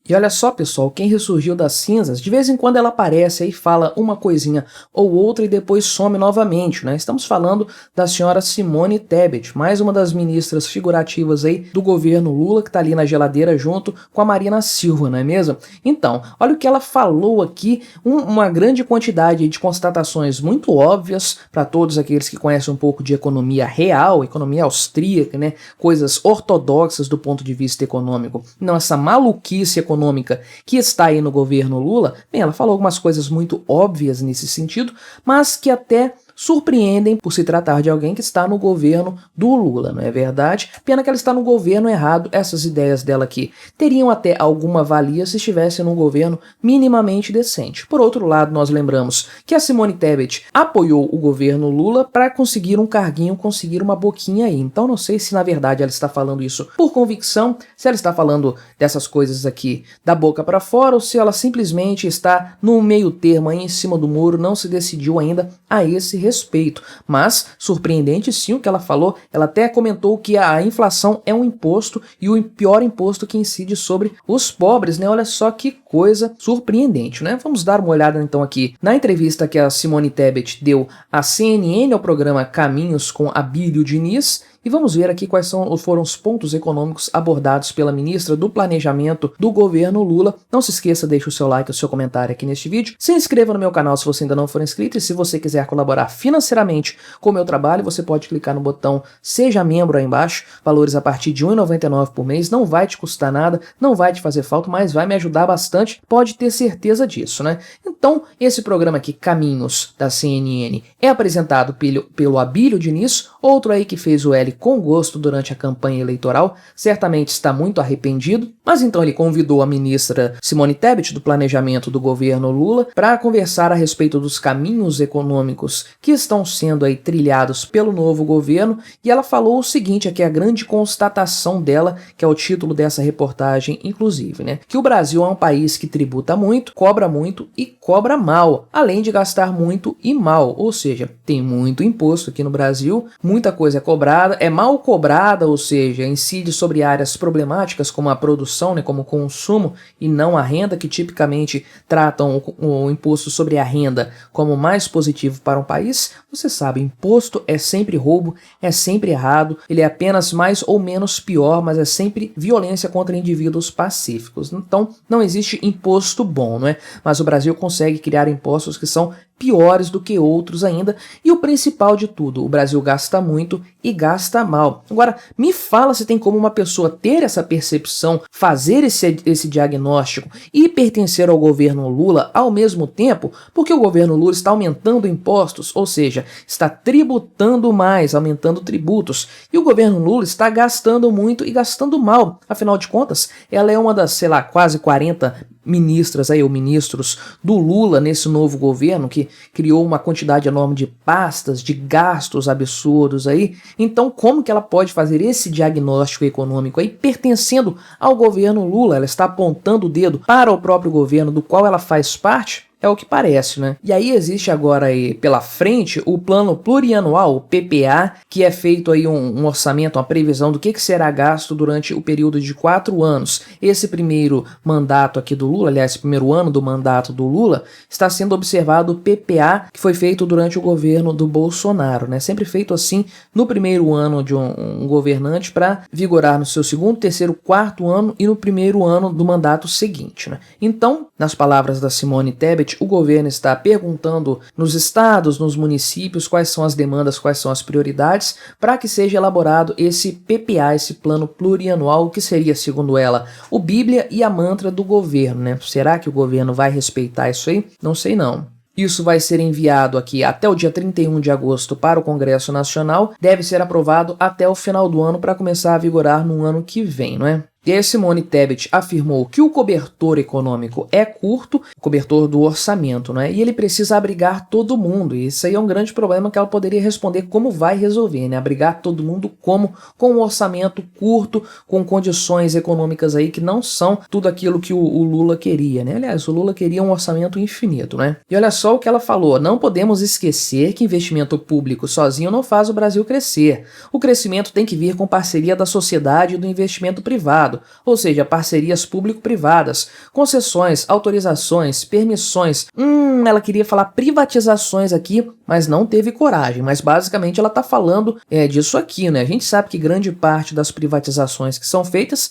E olha só, pessoal, quem ressurgiu das cinzas, de vez em quando ela aparece aí, fala uma coisinha ou outra e depois some novamente, né? Estamos falando da senhora Simone Tebet, mais uma das ministras figurativas aí do governo Lula, que tá ali na geladeira junto com a Marina Silva, não é mesmo? Então, olha o que ela falou aqui, uma grande quantidade de constatações muito óbvias para todos aqueles que conhecem um pouco de economia real, economia austríaca, né? Coisas ortodoxas do ponto de vista econômico. Não essa maluquice econômica que está aí no governo Lula. Bem, ela falou algumas coisas muito óbvias nesse sentido, mas que até surpreendem por se tratar de alguém que está no governo do Lula, não é verdade? Pena que ela está no governo errado. Essas ideias dela aqui teriam até alguma valia se estivesse num governo minimamente decente. Por outro lado, nós lembramos que a Simone Tebet apoiou o governo Lula para conseguir um carguinho, conseguir uma boquinha aí. Então não sei se na verdade ela está falando isso por convicção, se ela está falando dessas coisas aqui da boca para fora ou se ela simplesmente está no meio termo aí em cima do muro, não se decidiu ainda a esse respeito. Mas, surpreendente sim o que ela falou, ela até comentou que a inflação é um imposto e o pior imposto que incide sobre os pobres, né? Olha só que coisa surpreendente, né? Vamos dar uma olhada então aqui na entrevista que a Simone Tebet deu à CNN, ao programa Caminhos com Abílio Diniz, e vamos ver aqui quais foram os pontos econômicos abordados pela ministra do Planejamento do governo Lula. Não se esqueça, deixe o seu like e o seu comentário aqui neste vídeo. Se inscreva no meu canal se você ainda não for inscrito e se você quiser colaborar financeiramente com o meu trabalho, você pode clicar no botão Seja Membro aí embaixo. Valores a partir de R$ 1,99 por mês. Não vai te custar nada, não vai te fazer falta, mas vai me ajudar bastante. Pode ter certeza disso, né? Então, esse programa aqui, Caminhos, da CNN, é apresentado pelo Abílio Diniz, outro aí que fez o L com gosto durante a campanha eleitoral, certamente está muito arrependido, mas então ele convidou a ministra Simone Tebet do Planejamento do governo Lula para conversar a respeito dos caminhos econômicos que estão sendo aí trilhados pelo novo governo, e ela falou o seguinte, aqui é a grande constatação dela, que é o título dessa reportagem inclusive, né? Que o Brasil é um país que tributa muito e cobra mal, além de gastar muito e mal, ou seja, tem muito imposto aqui no Brasil, muita coisa é cobrada, é mal cobrada, ou seja, incide sobre áreas problemáticas como a produção, né, como o consumo e não a renda, que tipicamente tratam o imposto sobre a renda como mais positivo para um país. Você sabe, imposto é sempre roubo, é sempre errado, ele é apenas mais ou menos pior, mas é sempre violência contra indivíduos pacíficos. Então, não existe imposto bom, não é? Mas o Brasil consegue criar impostos que são piores do que outros ainda, e o principal de tudo, o Brasil gasta muito e gasta mal. Agora, me fala se tem como uma pessoa ter essa percepção, fazer esse diagnóstico e pertencer ao governo Lula ao mesmo tempo, porque o governo Lula está aumentando impostos, ou seja, está tributando mais, aumentando tributos, e o governo Lula está gastando muito e gastando mal. Afinal de contas, ela é uma das, sei lá, quase 40 ministras aí, ou ministros do Lula nesse novo governo, que criou uma quantidade enorme de pastas, de gastos absurdos aí. Então, como que ela pode fazer esse diagnóstico econômico aí, pertencendo ao governo Lula? Ela está apontando o dedo para o próprio governo do qual ela faz parte? É o que parece, né? E aí existe agora aí pela frente o plano plurianual, o PPA, que é feito aí um orçamento, uma previsão do que será gasto durante o período de 4 anos. Esse primeiro mandato aqui do Lula, aliás, esse primeiro ano do mandato do Lula, está sendo observado o PPA, que foi feito durante o governo do Bolsonaro, né? Sempre feito assim no primeiro ano de um governante para vigorar no seu segundo, terceiro, quarto ano e no primeiro ano do mandato seguinte, né? Então, nas palavras da Simone Tebet, o governo está perguntando nos estados, nos municípios, quais são as demandas, quais são as prioridades, para que seja elaborado esse PPA, esse plano plurianual, que seria, segundo ela, o Bíblia e a mantra do governo, né? Será que o governo vai respeitar isso aí? Não sei não. Isso vai ser enviado aqui até o dia 31 de agosto para o Congresso Nacional, deve ser aprovado até o final do ano para começar a vigorar no ano que vem, não é? E a Simone Tebet afirmou que o cobertor econômico é curto, o cobertor do orçamento, né? E ele precisa abrigar todo mundo. E isso aí é um grande problema que ela poderia responder como vai resolver, né? Abrigar todo mundo como? Com um orçamento curto, com condições econômicas aí que não são tudo aquilo que o Lula queria, né? Aliás, o Lula queria um orçamento infinito, né? E olha só o que ela falou: não podemos esquecer que investimento público sozinho não faz o Brasil crescer. O crescimento tem que vir com parceria da sociedade e do investimento privado. privado, ou seja, parcerias público-privadas, concessões, autorizações, permissões. Ela queria falar privatizações aqui, mas não teve coragem. Mas basicamente ela está falando disso aqui, né? A gente sabe que grande parte das privatizações que são feitas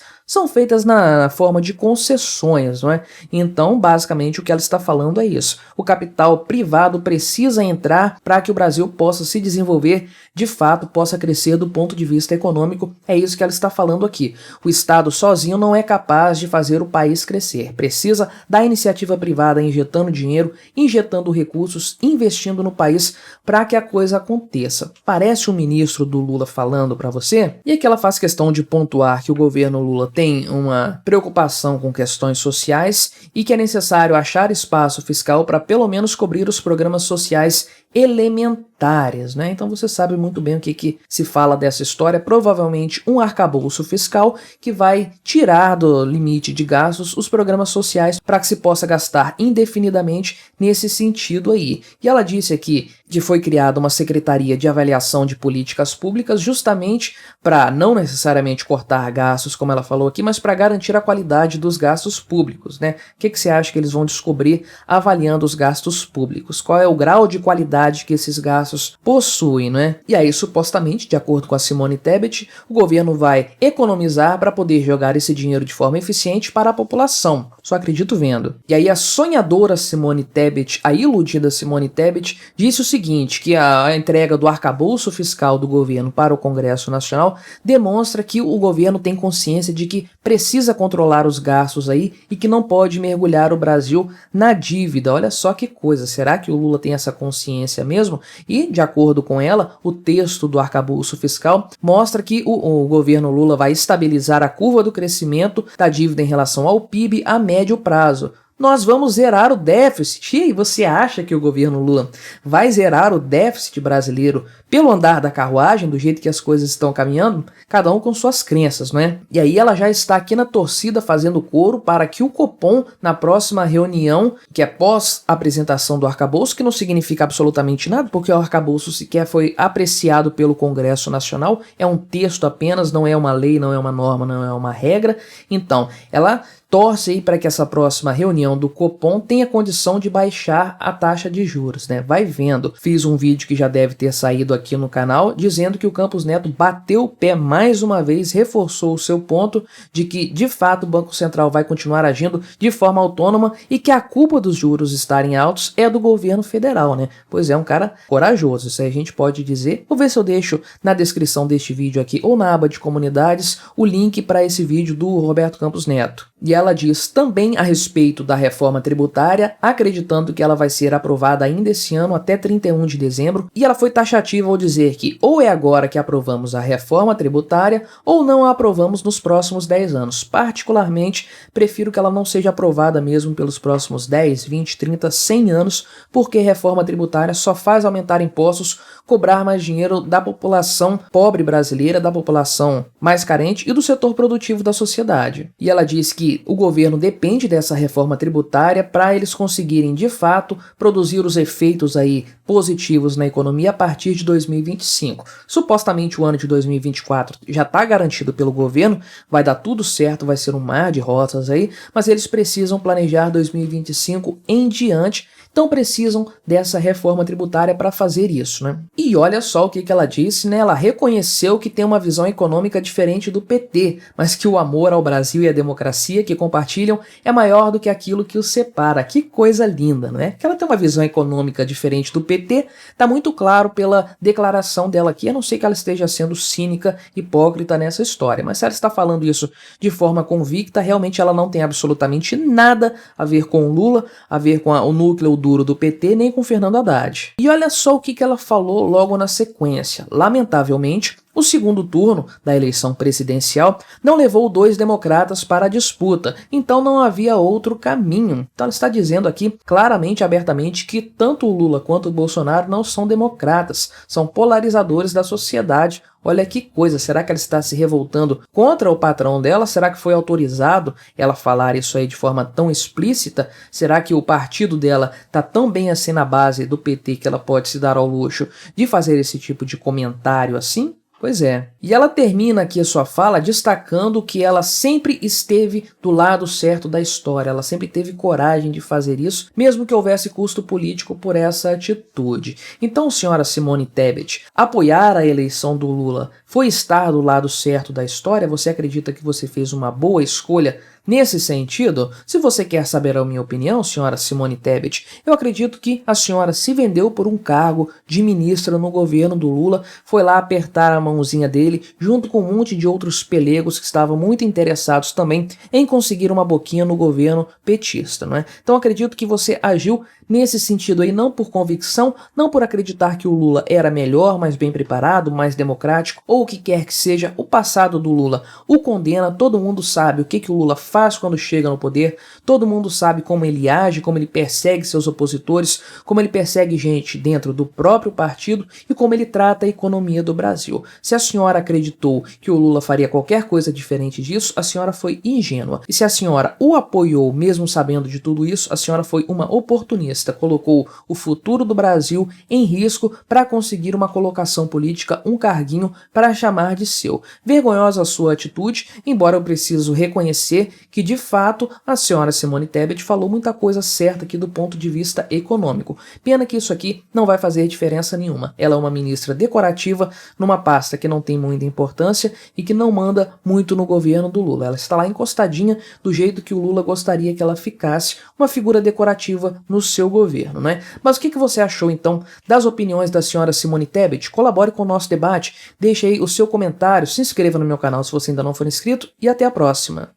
na forma de concessões, não é? Então, basicamente, o que ela está falando é isso. O capital privado precisa entrar para que o Brasil possa se desenvolver, de fato, possa crescer do ponto de vista econômico. É isso que ela está falando aqui. O Estado sozinho não é capaz de fazer o país crescer. Precisa da iniciativa privada injetando dinheiro, injetando recursos, investindo no país para que a coisa aconteça. Parece um ministro do Lula falando para você? E aqui ela faz questão de pontuar que o governo Lula tem uma preocupação com questões sociais e que é necessário achar espaço fiscal para pelo menos cobrir os programas sociais elementares, né? Então você sabe muito bem o que se fala dessa história, provavelmente um arcabouço fiscal que vai tirar do limite de gastos os programas sociais para que se possa gastar indefinidamente nesse sentido aí. E ela disse aqui que foi criada uma secretaria de avaliação de políticas públicas justamente para não necessariamente cortar gastos, como ela falou aqui, mas para garantir a qualidade dos gastos públicos, né? O que você acha que eles vão descobrir avaliando os gastos públicos? Qual é o grau de qualidade que esses gastos possuem, né? E aí, supostamente, de acordo com a Simone Tebet, o governo vai economizar para poder jogar esse dinheiro de forma eficiente para a população. Só acredito vendo. E aí a sonhadora Simone Tebet, a iludida Simone Tebet, disse o seguinte, que a entrega do arcabouço fiscal do governo para o Congresso Nacional demonstra que o governo tem consciência de que precisa controlar os gastos aí e que não pode mergulhar o Brasil na dívida. Olha só que coisa, será que o Lula tem essa consciência mesmo? E, de acordo com ela, o texto do arcabouço fiscal mostra que o governo Lula vai estabilizar a curva do crescimento da dívida em relação ao PIB a médio prazo. Nós vamos zerar o déficit. E aí, você acha que o governo Lula vai zerar o déficit brasileiro pelo andar da carruagem, do jeito que as coisas estão caminhando? Cada um com suas crenças, não é? E aí ela já está aqui na torcida fazendo coro para que o Copom, na próxima reunião, que é pós apresentação do arcabouço, que não significa absolutamente nada, porque o arcabouço sequer foi apreciado pelo Congresso Nacional, é um texto apenas, não é uma lei, não é uma norma, não é uma regra. Então, ela torce aí para que essa próxima reunião do Copom tenha condição de baixar a taxa de juros, né? Vai vendo. Fiz um vídeo que já deve ter saído aqui no canal, dizendo que o Campos Neto bateu o pé mais uma vez, reforçou o seu ponto de que, de fato, o Banco Central vai continuar agindo de forma autônoma e que a culpa dos juros estarem altos é do governo federal, né? Pois é, um cara corajoso, isso aí a gente pode dizer. Vou ver se eu deixo na descrição deste vídeo aqui ou na aba de comunidades o link para esse vídeo do Roberto Campos Neto. E ela diz também a respeito da reforma tributária, acreditando que ela vai ser aprovada ainda esse ano, até 31 de dezembro, e ela foi taxativa ao dizer que ou é agora que aprovamos a reforma tributária ou não a aprovamos nos próximos 10 anos. Particularmente, prefiro que ela não seja aprovada mesmo pelos próximos 10, 20, 30, 100 anos, porque reforma tributária só faz aumentar impostos, cobrar mais dinheiro da população pobre brasileira, da população mais carente e do setor produtivo da sociedade. E ela diz que o governo depende dessa reforma tributária para eles conseguirem, de fato, produzir os efeitos aí positivos na economia a partir de 2025. Supostamente o ano de 2024 já está garantido pelo governo, vai dar tudo certo, vai ser um mar de rosas aí, mas eles precisam planejar 2025 em diante, então precisam dessa reforma tributária para fazer isso, né? E olha só o que ela disse, né? Ela reconheceu que tem uma visão econômica diferente do PT, mas que o amor ao Brasil e à democracia que compartilham é maior do que aquilo que os separa. Que coisa linda, né? Que ela tem uma visão econômica diferente do PT, tá muito claro pela declaração dela aqui, a não ser que ela esteja sendo cínica, hipócrita nessa história, mas se ela está falando isso de forma convicta, realmente ela não tem absolutamente nada a ver com o Lula, a ver com o núcleo duro do PT, nem com Fernando Haddad. E olha só o que ela falou logo na sequência. Lamentavelmente, o segundo turno da eleição presidencial não levou 2 democratas para a disputa, então não havia outro caminho. Então ela está dizendo aqui claramente, abertamente, que tanto o Lula quanto o Bolsonaro não são democratas, são polarizadores da sociedade. Olha que coisa, será que ela está se revoltando contra o patrão dela? Será que foi autorizado ela falar isso aí de forma tão explícita? Será que o partido dela está tão bem assim na base do PT que ela pode se dar ao luxo de fazer esse tipo de comentário assim? Pois é. E ela termina aqui a sua fala destacando que ela sempre esteve do lado certo da história, ela sempre teve coragem de fazer isso, mesmo que houvesse custo político por essa atitude. Então, senhora Simone Tebet, apoiar a eleição do Lula foi estar do lado certo da história? Você acredita que você fez uma boa escolha nesse sentido? Se você quer saber a minha opinião, senhora Simone Tebet, eu acredito que a senhora se vendeu por um cargo de ministra no governo do Lula, foi lá apertar a mãozinha dele, junto com um monte de outros pelegos que estavam muito interessados também em conseguir uma boquinha no governo petista, não é? Então acredito que você agiu nesse sentido aí, não por convicção, não por acreditar que o Lula era melhor, mais bem preparado, mais democrático, ou o que quer que seja. O passado do Lula o condena, todo mundo sabe o que o Lula faz quando chega no poder, todo mundo sabe como ele age, como ele persegue seus opositores, como ele persegue gente dentro do próprio partido e como ele trata a economia do Brasil. Se a senhora acreditou que o Lula faria qualquer coisa diferente disso, a senhora foi ingênua. E se a senhora o apoiou, mesmo sabendo de tudo isso, a senhora foi uma oportunista, colocou o futuro do Brasil em risco para conseguir uma colocação política, um carguinho para chamar de seu. Vergonhosa a sua atitude, embora eu preciso reconhecer que de fato a senhora Simone Tebet falou muita coisa certa aqui do ponto de vista econômico. Pena que isso aqui não vai fazer diferença nenhuma. Ela é uma ministra decorativa numa pasta que não tem muita importância e que não manda muito no governo do Lula. Ela está lá encostadinha do jeito que o Lula gostaria que ela ficasse, uma figura decorativa no seu governo, né? Mas o que você achou então das opiniões da senhora Simone Tebet? Colabore com o nosso debate, deixe aí o seu comentário, se inscreva no meu canal se você ainda não for inscrito e até a próxima.